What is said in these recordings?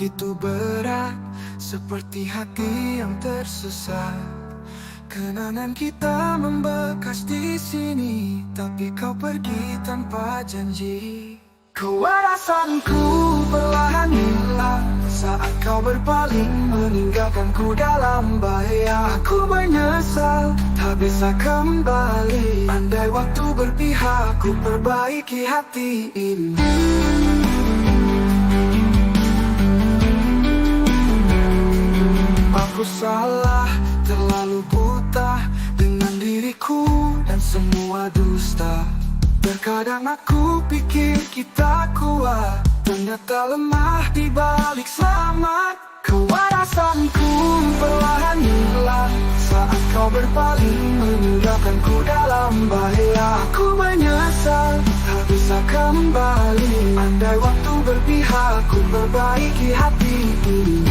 begitu berat, seperti hati yang tersesat. Kenangan kita membekas di sini, tapi kau pergi tanpa janji. Kewarasanku perlahan hilang saat kau berpaling, meninggalkanku dalam bahaya. Aku menyesal, tak bisa kembali. Andai waktu berpihak, ku perbaiki hati ini. Aku salah, terlalu buta dengan diriku dan semua dusta. Terkadang aku pikir kita kuat, ternyata lemah di balik selamat. Kewarasanku perlahan hilang saat kau berpaling, meninggalkanku dalam bahaya. Aku menyesal, tak bisa kembali. Andai waktu berpihak, ku perbaiki hati ini.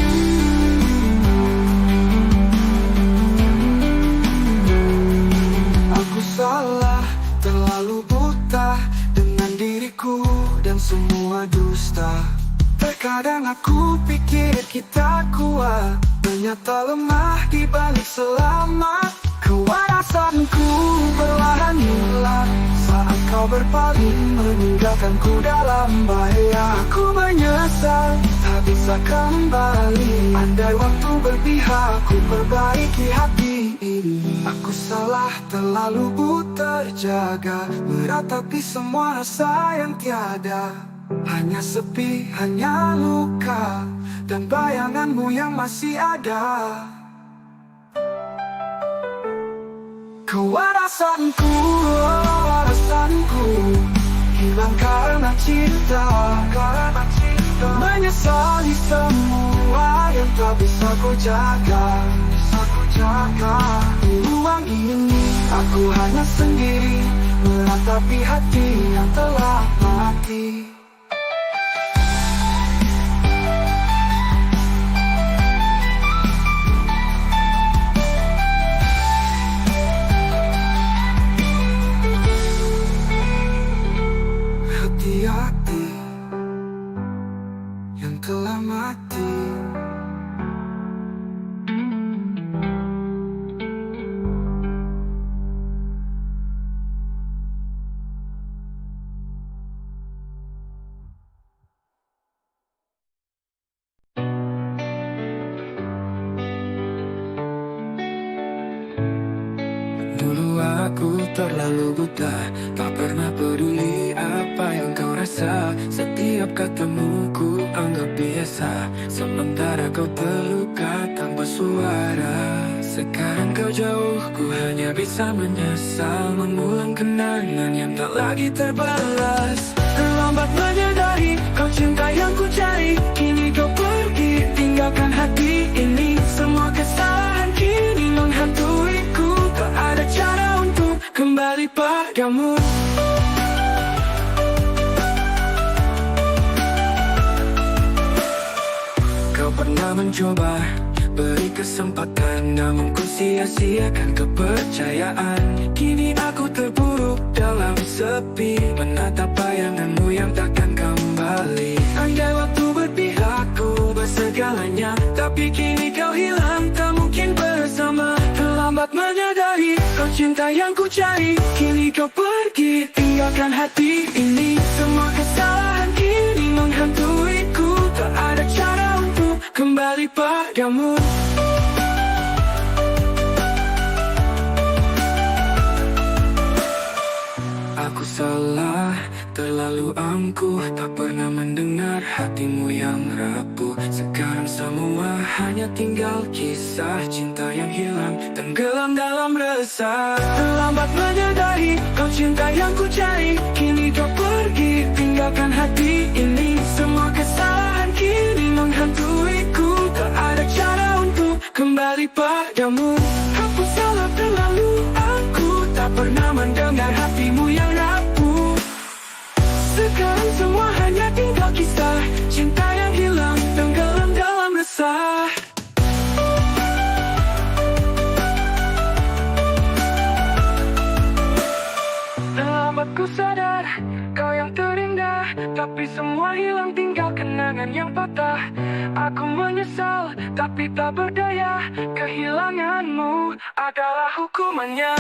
Aku salah, terlalu buta dengan diriku dan semua dusta. Terkadang aku pikir kita kuat, ternyata lemah di balik selamat. Kewarasanku perlahan hilang saat kau berpaling, meninggalkanku dalam bahaya. Aku menyesal, tak bisa kembali. Andai waktu berpihak, ku perbaiki hati ini. Aku salah, terlalu buta terjaga, meratapi semua rasa yang tiada. Hanya sepi, hanya luka, dan bayanganmu yang masih ada. Kewarasanku hilang karena cinta, menyesali semua yang tak bisa ku jaga. Di ruang ini aku hanya sendiri, meratapi hati yang telah mati. Hati-hati yang telah mati. Dulu aku terlalu buta, tak pernah peduli apa yang kau rasa. Setiap katamu ku anggap biasa, sementara kau terluka tanpa suara. Sekarang kau jauh, ku hanya bisa menyesal, mengulang kenangan yang tak lagi terbalas. Terlambat menyadari kau cinta yang ku cari, kini kau pergi tinggalkan hati ini. Semua kesalahan kini menghantuiku, tak ada cara untuk kembali padamu. Kau pernah mencoba beri kesempatan, namun ku sia-siakan kepercayaan. Kini aku terpuruk dalam sepi, menatap bayanganmu yang takkan kembali. Andai waktu berpihak, ku bersegalanya, tapi kini kau hilang, tak mungkin bersama. Terlambat menyadari kau cinta yang ku cari, kini kau pergi tinggalkan hati ini. Semua kesalahan kini menghantuiku, tak ada cara untuk kembali padamu. Aku salah, terlalu angkuh, tak pernah mendengar hatimu yang rapuh. Sekarang semua hanya tinggal kisah cinta yang hilang, tenggelam dalam resah. Terlambat menyadari kau cinta yang ku cari, kini kau pergi tinggalkan hati ini. Semua kesalahan kini menghantuiku, tak ada cara untuk kembali padamu. Aku salah, terlalu aku tak pernah mendengar hatimu yang rapuh. Sekarang semua hanya tinggal kisah cinta yang hilang, tenggelam dalam resah. Terlambat ku sadar kau yang terindah, tapi semua hilang tinggal kenangan yang patah. salah. Aku menyesal, tapi tak berdaya. Kehilanganmu adalah hukumannya.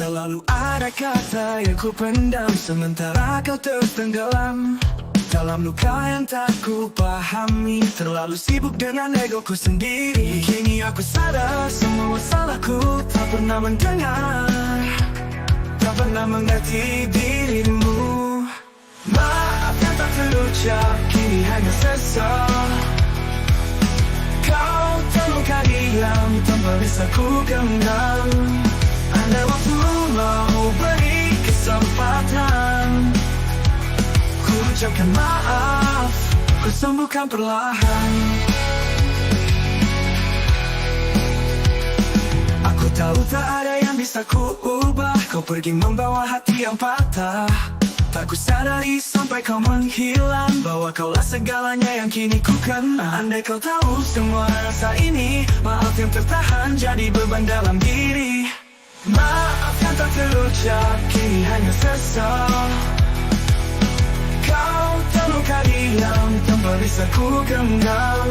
Selalu ada kata yang ku pendam, sementara kau terus tenggelam dalam luka yang tak ku pahami. Terlalu sibuk dengan egoku sendiri. Kini aku sadar semua salahku. Tak pernah mendengar, tak pernah mengerti dirimu. Maaf yang tak terucap, kini hanya sesal. Kau terluka diam tanpa bisa ku genggam. Andai waktu mau beri kesempatan, ku ucapkan maaf, ku sembuhkan perlahan. Aku tahu tak ada yang bisa ku ubah. Kau pergi membawa hati yang patah. Tak ku sadari sampai kau menghilang, bahwa kaulah segalanya yang kini ku kenal. Andai kau tahu semua rasa ini, maaf yang tertahan jadi beban dalam diri. Maaf yang tak terucap, kini hanya sesal. Kau terluka diam tanpa bisa ku genggam.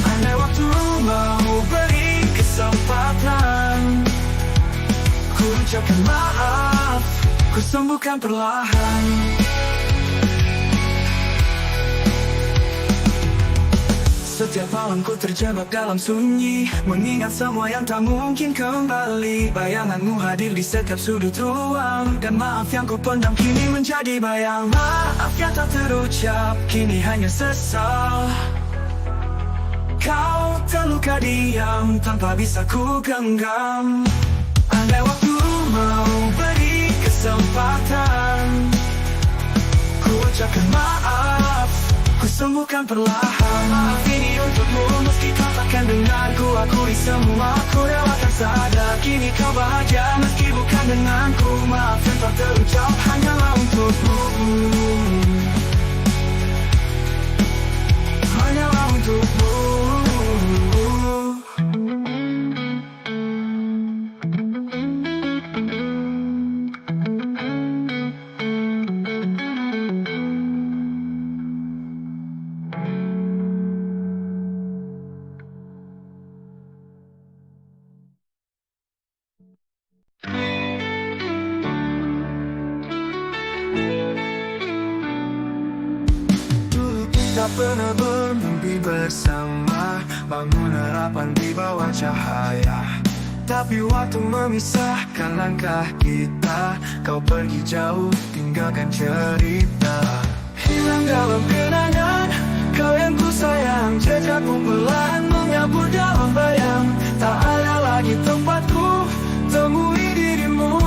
Andai waktu mau beri kesempatan, ku ucapkan maaf, ku sembuhkan perlahan. Setiap malam ku terjebak dalam sunyi, mengingat semua yang tak mungkin kembali. Bayanganmu hadir di setiap sudut ruang, dan maaf yang ku pendam kini menjadi bayang. Maaf yang tak terucap, kini hanya sesal. Kau terluka diam tanpa bisa ku genggam. Andai waktu mau beri kesempatan, ku ucapkan maaf, ku sembuhkan perlahan. Maaf ini untukmu, meski kau takkan denganku. Akui semua, ku relakan sadar. Kini kau bahagia, meski bukan denganku. Maaf yang tak terucap, hanyalah untukmu. Hanyalah untukmu. Tak pernah bermimpi bersama, bangun harapan di bawah cahaya. Tapi waktu memisahkan langkah kita, kau pergi jauh, tinggalkan cerita. Hilang dalam kenangan, kau yang ku sayang. Jejakmu perlahan menyambut dalam bayang. Tak ada lagi tempatku temui dirimu.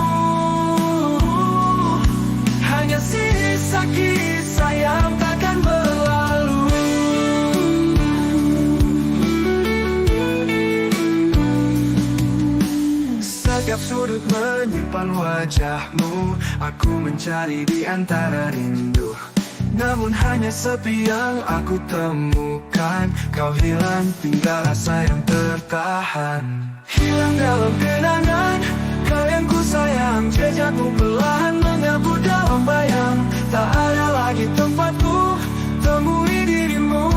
Hanya sisa kisah yang takkan berlalu. Setiap sudut menyimpan wajahmu, aku mencari di antara rindu. Namun hanya sepi yang aku temukan. Kau hilang, tinggal rasa yang tertahan. Hilang dalam kenangan, kau yang ku sayang. Jejakmu perlahan menyambut dalam bayang. Tak ada lagi tempatku temui dirimu.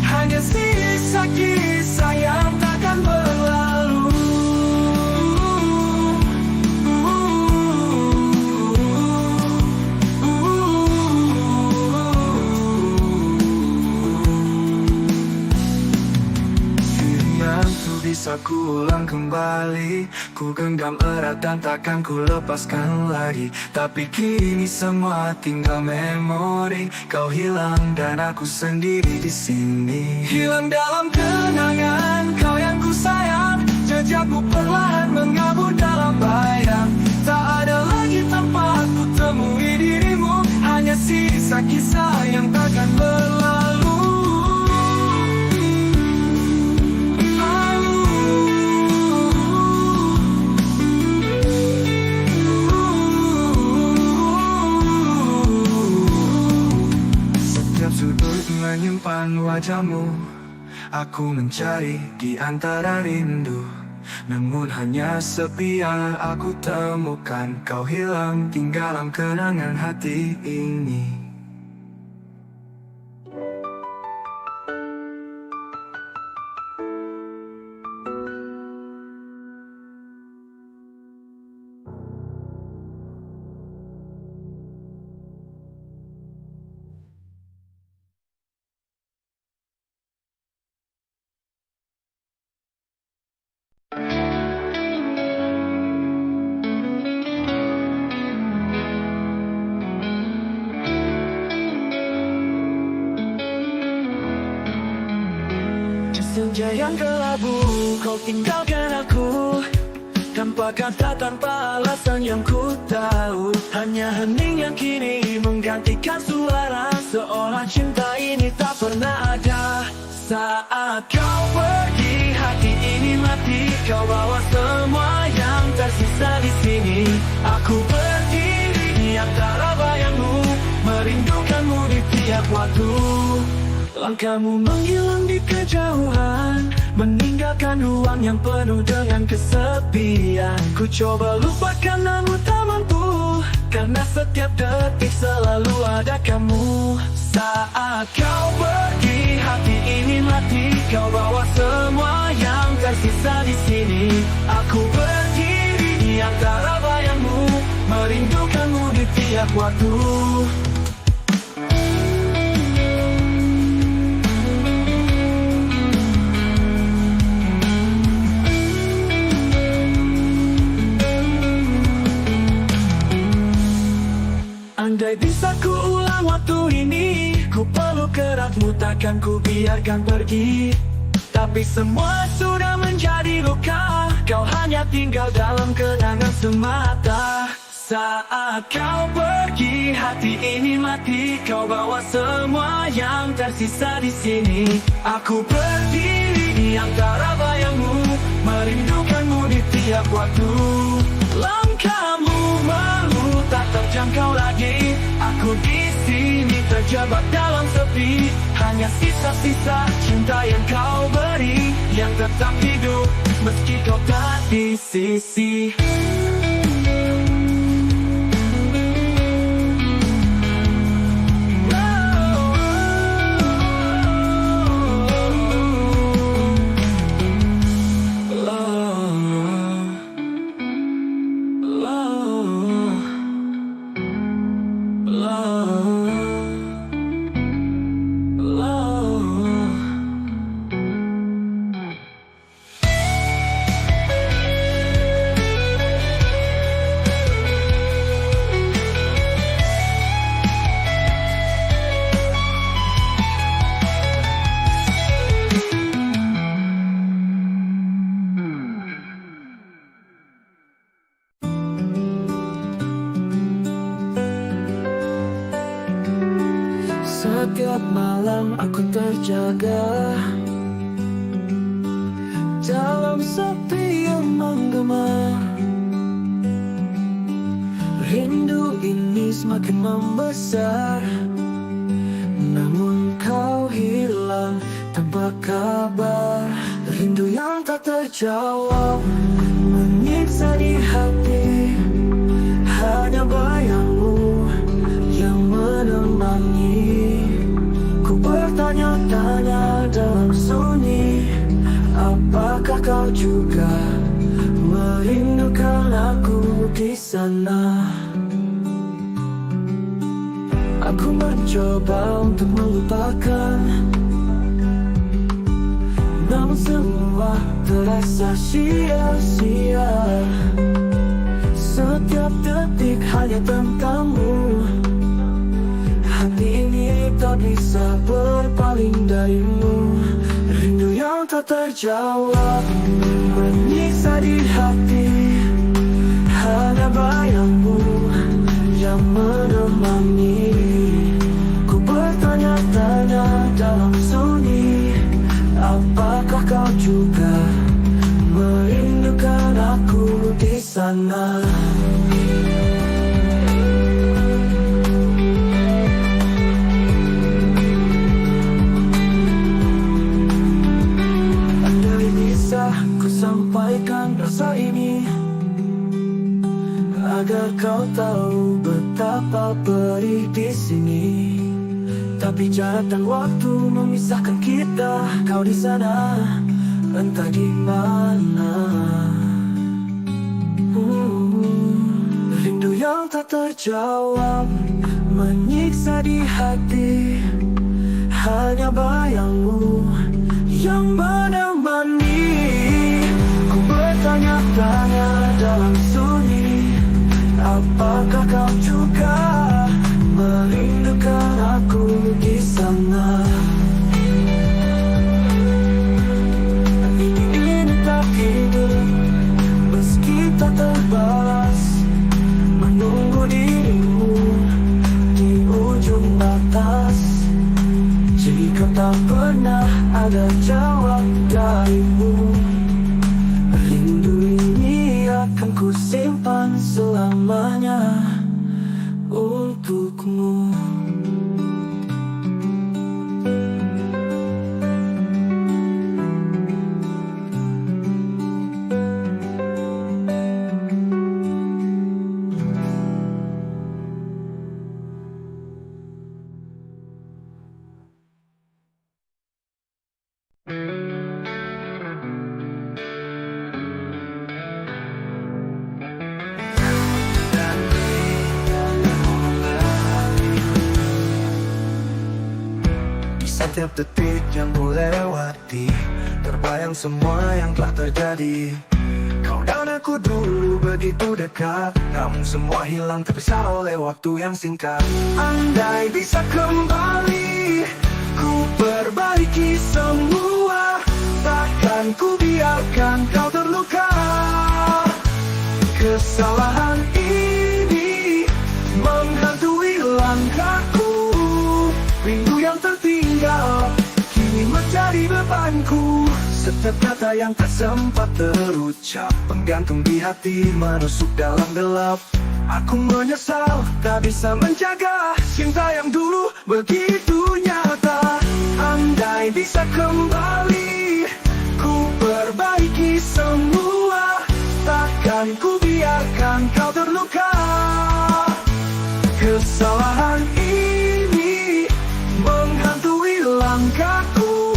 Hanya sisa kisah yang takkan berlalu. Bisa ku ulang kembali, ku genggam erat dan takkan ku lepaskan lagi. Tapi kini semua tinggal memori. Kau hilang dan aku sendiri di sini. Hilang dalam kenangan, kau yang ku sayang. Jejakmu perlahan mengabur dalam bayang. Tak ada lagi tempat ku temui dirimu. Hanya hanya sisa kisah yang takkan berlalu. Setiap sudut menyimpan wajahmu. Aku mencari di antara rindu, namun hanya sepi yang aku temukan. Kau hilang, tinggalan kenangan hati ini. Senja yang kelabu, kau tinggalkan aku tanpa kata, tanpa alasan yang ku tahu. Hanya hening yang kini menggantikan suara, seolah cinta ini tak pernah ada. Saat kau pergi, hati ini mati. Kau bawa semua yang tersisa di sini. Aku berdiri di antara bayangmu, merindukanmu di tiap waktu. Langkahmu menghilang di kejauhan, meninggalkan ruang yang penuh dengan kesepian. Ku coba lupakan namun tak mampu, karena setiap detik selalu ada kamu. Saat kau pergi, hati ini mati. Kau bawa semua yang tersisa di sini. Aku berdiri di antara bayangmu, merindukanmu di tiap waktu. Andai bisa ku ulang waktu ini, ku peluk eratmu, takkan ku biarkan pergi. Tapi semua sudah menjadi luka, kau hanya tinggal dalam kenangan semata. Saat kau pergi, hati ini mati. Kau bawa semua yang tersisa di sini. Aku berdiri di antara bayangmu, merindukanmu di tiap waktu. Langkahmu malu tak terjangkau lagi. Aku di sini terjebak dalam sepi. Hanya sisa-sisa cinta yang kau beri, yang tetap hidup meski kau tak di sisi. Setiap malam aku terjaga dalam sepi yang menggema. Rindu ini semakin membesar, namun kau hilang tanpa kabar. Rindu yang tak terjawab menyiksa di hati. Hanya bayangmu yang menemani. Ku bertanya-tanya dalam sunyi, apakah kau juga merindukan aku di sana? Aku mencoba untuk melupakan, namun semua terasa sia-sia. Setiap detik hanya tentangmu. Hati ini tak bisa berpaling darimu. Rindu yang tak terjawab menyiksa di hati. Hanya bayangmu yang menemani. dalam sunyi. Apakah kau juga merindukan aku di sana? Andai bisa ku sampaikan rasa ini, agar kau tahu betapa perih di sini. Tapi jarak dan waktu memisahkan kita. Kau di sana, entah di mana. Rindu yang tak terjawab menyiksa di hati. Hanya bayangmu yang menemani. Ku bertanya-tanya dalam sunyi, apakah kau juga merindukan aku di sana? Ini tak hidup meski tak terbalas, menunggu dirimu di ujung batas. Jika tak pernah ada jawab darimu, rindu ini akan ku simpan selamanya untukmu. Setiap detik yang ku lewati, terbayang semua yang telah terjadi. Kau dan aku dulu begitu dekat, namun semua hilang terpisah oleh waktu yang singkat. Andai bisa kembali, ku perbaiki semua. Takkan ku biarkan kau terluka. Kesalahan ini menghantui langkahku. Rindu yang tertinggal kini menjadi bebanku. Setiap kata yang tak sempat terucap menggantung di hati, menusuk dalam gelap. Aku menyesal tak bisa menjaga cinta yang dulu begitu nyata. Andai bisa kembali, ku perbaiki semua. Takkan ku biarkan kau terluka. Kesalahan ini menghantui langkahku.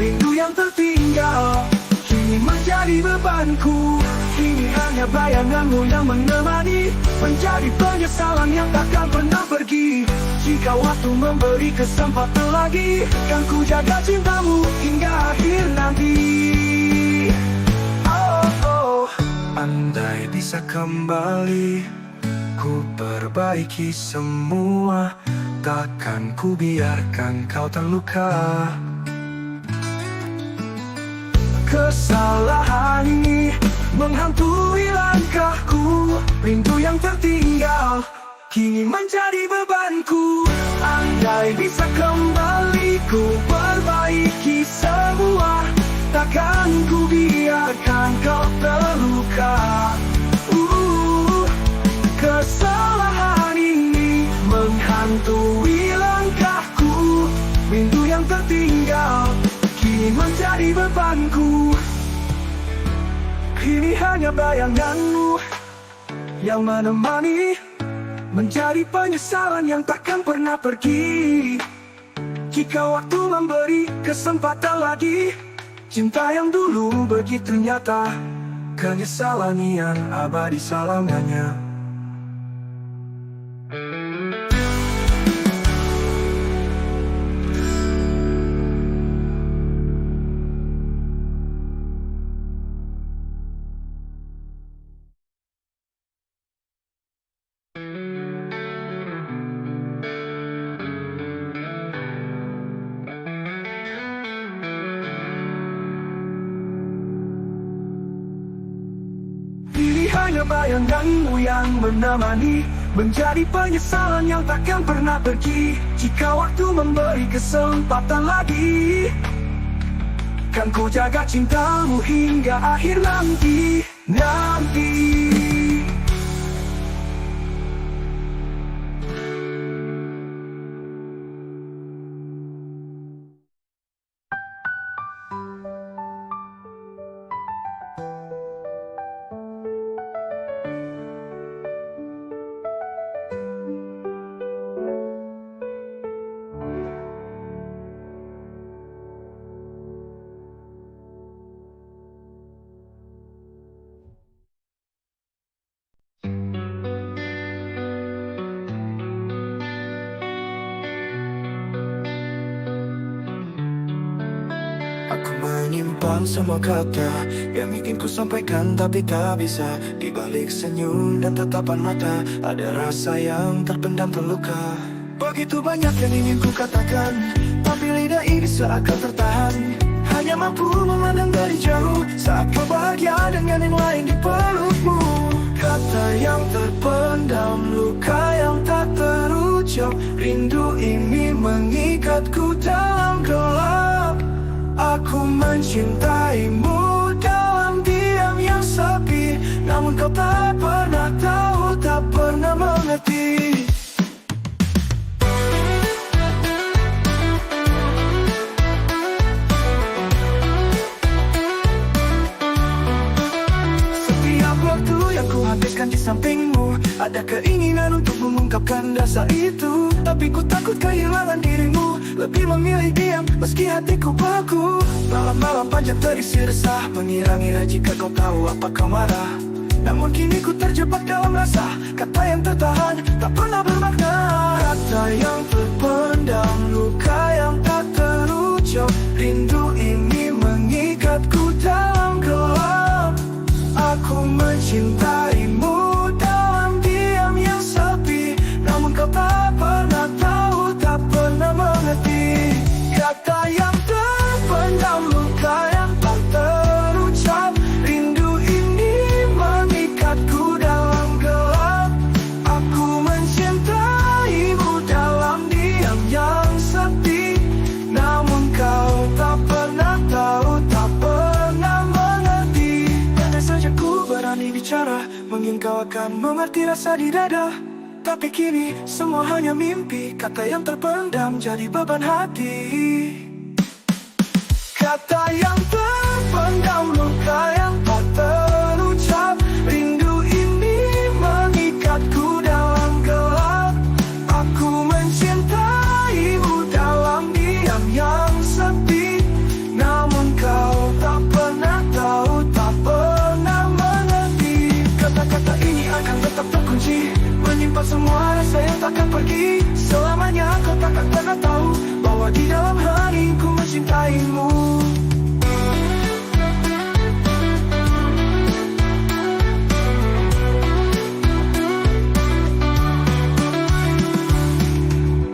Rindu yang tertinggal kini menjadi bebanku. Kini hanya bayanganmu yang menemani, menjadi penyesalan yang takkan pernah pergi. Jika waktu memberi kesempatan lagi, kan ku jaga cintamu hingga akhir nanti. Oh, oh. Andai bisa kembali, ku perbaiki semua. Takkan ku biarkan kau terluka. Kesalahan ini menghantui langkahku. Rindu yang tertinggal kini menjadi bebanku. Andai bisa kembali, ku perbaiki semua. Takkan ku biarkan kau terluka. Kesalahan ini menghantui langkahku. Rindu yang tertinggal kini menjadi bebanku. Kini hanya bayanganmu yang menemani, menjadi penyesalan yang takkan pernah pergi. Jika waktu memberi kesempatan lagi, cinta yang dulu begitu nyata, penyesalan yang abadi selamanya. Hanya bayanganmu yang menemani, menjadi penyesalan yang takkan pernah pergi. Jika waktu memberi kesempatan lagi, kan ku jaga cintamu hingga akhir nanti. Aku menyimpan semua kata yang ingin ku sampaikan tapi tak bisa. Di balik senyum dan tatapan mata ada rasa yang terpendam terluka. Begitu banyak yang ingin ku katakan, tapi lidah ini seakan tertahan. Hanya mampu memandang dari jauh saat kau bahagia dengan yang lain di pelukmu. Kata yang terpendam, luka yang tak terucap. Rindu ini mengikatku dalam gelap. Aku mencintaimu dalam diam yang sepi, namun kau tak pernah tahu, tak pernah mengerti. Setiap waktu yang ku habiskan di sampingmu, ada keinginan untuk mengungkapkan rasa itu. Tapi ku takut kehilangan dirimu, lebih memilih diam meski hatiku beku. Malam-malam panjang terisi resah, mengira-ngira jika kau tahu apa kau marah. Namun kini ku terjebak dalam rasa, kata yang tertahan tak pernah bermakna. Kata yang terpendam, luka yang tak terucap. Rindu ini mengikatku dalam gelap. Aku mencintaimu dalam diam yang sepi, namun kau tak pernah tahu, tak pernah mengerti. Kata yang terpendam, luka yang tak terucap. Rindu ini mengikatku dalam gelap. Aku mencintaimu dalam diam yang sepi, namun kau tak pernah tahu, tak pernah mengerti. Andai saja ku berani bicara, mungkin kau akan mengerti rasa di dada. Tapi kini semua hanya mimpi, kata yang terpendam jadi beban hati. Kata yang terpendam, luka yang tak terucap. Rindu ini mengikatku dalam gelap. Aku mencintaimu dalam diam yang sepi, namun kau tak pernah tahu, tak pernah mengerti. Kata-kata ini akan tetap terkunci, menyimpan semua rasa yang takkan pergi. Selamanya kau takkan pernah tahu bahwa di dalam hatiku mencintaimu.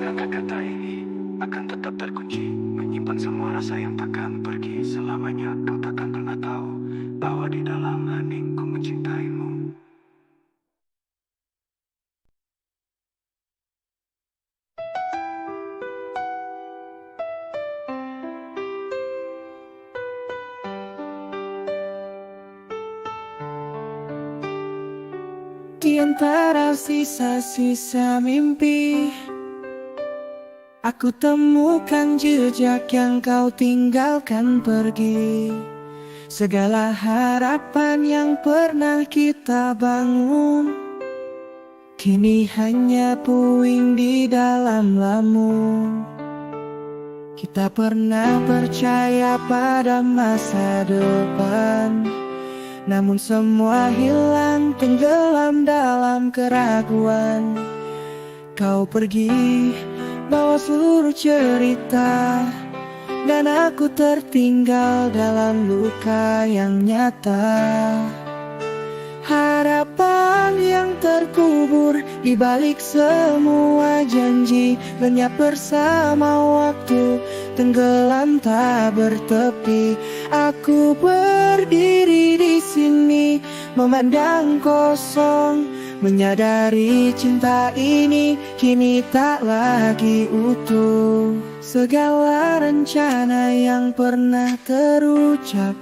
Kata-kata ini akan tetap terkunci, menyimpan semua rasa yang takkan pergi. Selamanya kau takkan pernah tahu bahwa di dalam hatiku mencintaimu. Di antara sisa-sisa mimpi, aku temukan jejak yang kau tinggalkan pergi. Segala harapan yang pernah kita bangun, kini hanya puing di dalam lamun. Kita pernah percaya pada masa depan, namun semua hilang tenggelam dalam keraguan. Kau pergi bawa seluruh cerita, dan aku tertinggal dalam luka yang nyata. Harapan yang terkubur di balik semua janji, lenyap bersama waktu, tenggelam tak bertepi. Aku berdiri di sini memandang kosong, Menyadari cinta ini kini tak lagi utuh. Segala rencana yang pernah terucap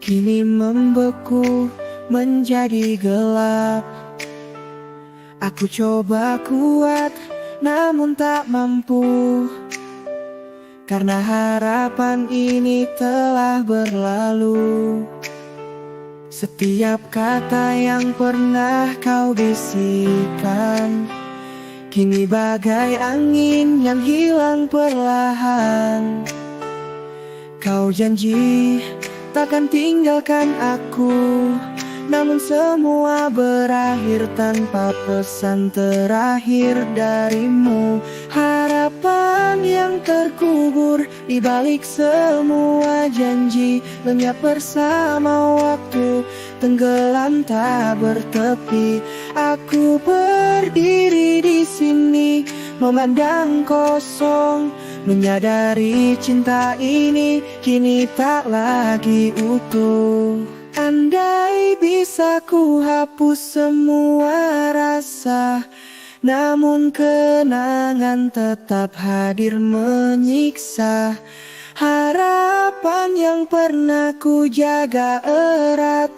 kini membeku menjadi gelap. Aku coba kuat namun tak mampu, karena harapan ini telah berlalu. Setiap kata yang pernah kau bisikan kini bagai angin yang hilang perlahan. Kau janji takkan tinggalkan aku, namun semua berakhir tanpa pesan terakhir darimu. Harapan yang terkubur di balik semua janji lenyap bersama waktu, tenggelam tak bertepi. Aku berdiri di sini memandang kosong, menyadari cinta ini kini tak lagi utuh. Andai bisa ku hapus semua rasa, namun kenangan tetap hadir menyiksa. Harapan yang pernah ku jaga erat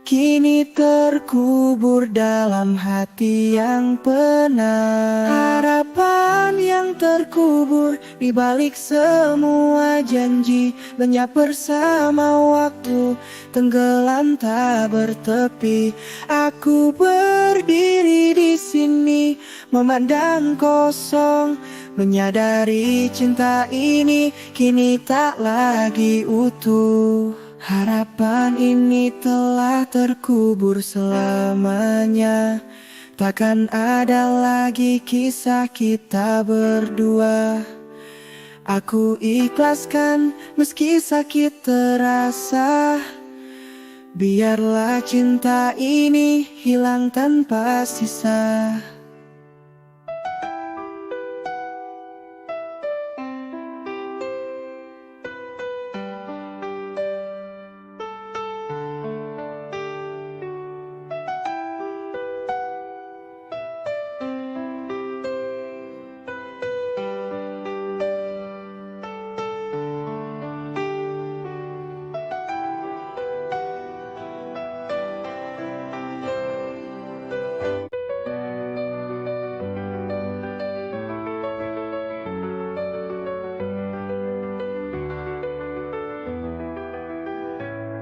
kini terkubur dalam hati yang penat. Harapan yang terkubur di balik semua janji lenyap bersama waktu, tenggelam tak bertepi. Aku berdiri di sini memandang kosong, menyadari cinta ini kini tak lagi utuh. Harapan ini telah terkubur selamanya, takkan ada lagi kisah kita berdua. Aku ikhlaskan meski sakit terasa, biarlah cinta ini hilang tanpa sisa.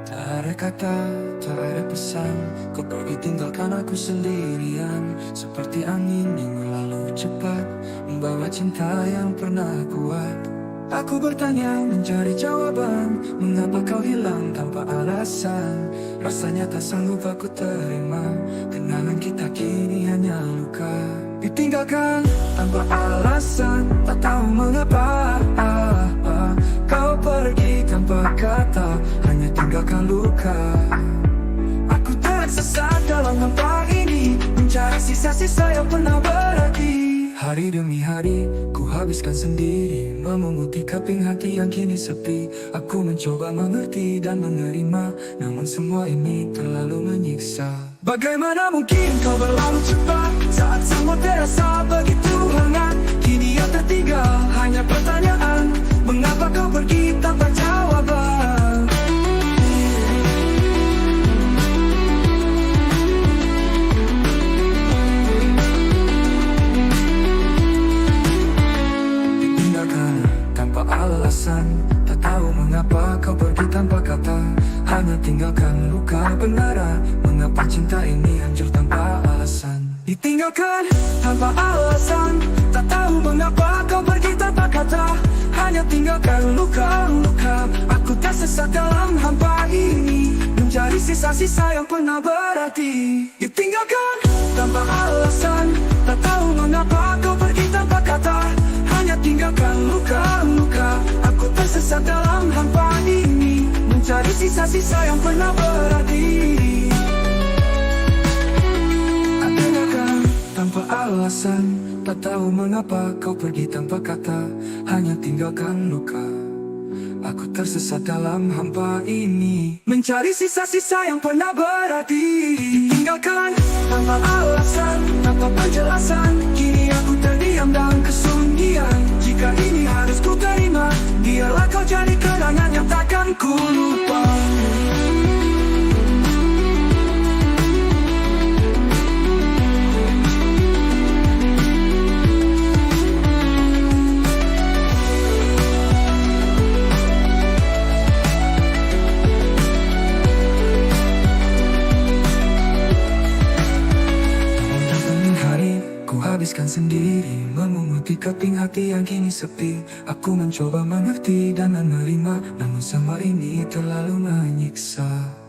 Tak ada kata, tak ada pesan, kau pergi tinggalkan aku sendirian. Seperti angin yang berlalu cepat, membawa cinta yang pernah kuat. Aku bertanya mencari jawaban, mengapa kau hilang tanpa alasan. Rasanya tak sanggup aku terima, kenangan kita kini hanya luka. Ditinggalkan tanpa alasan, tak tahu mengapa. Kau pergi tanpa kata, hanya tinggalkan luka. Aku tersesat dalam hampa ini, mencari sisa-sisa yang pernah berarti. Hari demi hari, ku habiskan sendiri, memunguti keping hati yang kini sepi. Aku mencoba mengerti dan menerima, namun semua ini terlalu menyiksa. Bagaimana mungkin kau berlalu cepat, saat semua terasa begitu hangat. Kini yang tertinggal hanya pertanyaan, mengapa kau pergi tanpa jawaban? Ditinggalkan tanpa alasan, tak tahu mengapa kau pergi tanpa kata. Hanya tinggalkan luka penara, mengapa cinta ini hancur tanpa alasan. Ditinggalkan tanpa alasan, tak tahu mengapa kau pergi tanpa kata. Hanya tinggalkan luka-luka, aku tersesat dalam hampa ini, mencari sisa-sisa yang pernah berarti. Ditinggalkan tanpa alasan, tak tahu mengapa kau pergi tanpa kata. Hanya tinggalkan luka-luka, aku tersesat dalam hampa ini, mencari sisa-sisa yang pernah berarti. Tinggalkan tanpa alasan, tak tahu mengapa kau pergi tanpa kata. Hanya tinggalkan luka, Aku tersesat dalam hampa ini, mencari sisa-sisa yang pernah berarti. Tinggalkan tanpa alasan, tanpa penjelasan. Kini aku terdiam dalam kesunyian. Jika ini harus ku terima, biarlah kau jadi kenangan yang takkan ku lupa. Habiskan sendiri, memunguti keping hati yang kini sepi. Aku mencoba mengerti dan menerima, namun semua ini terlalu menyiksa.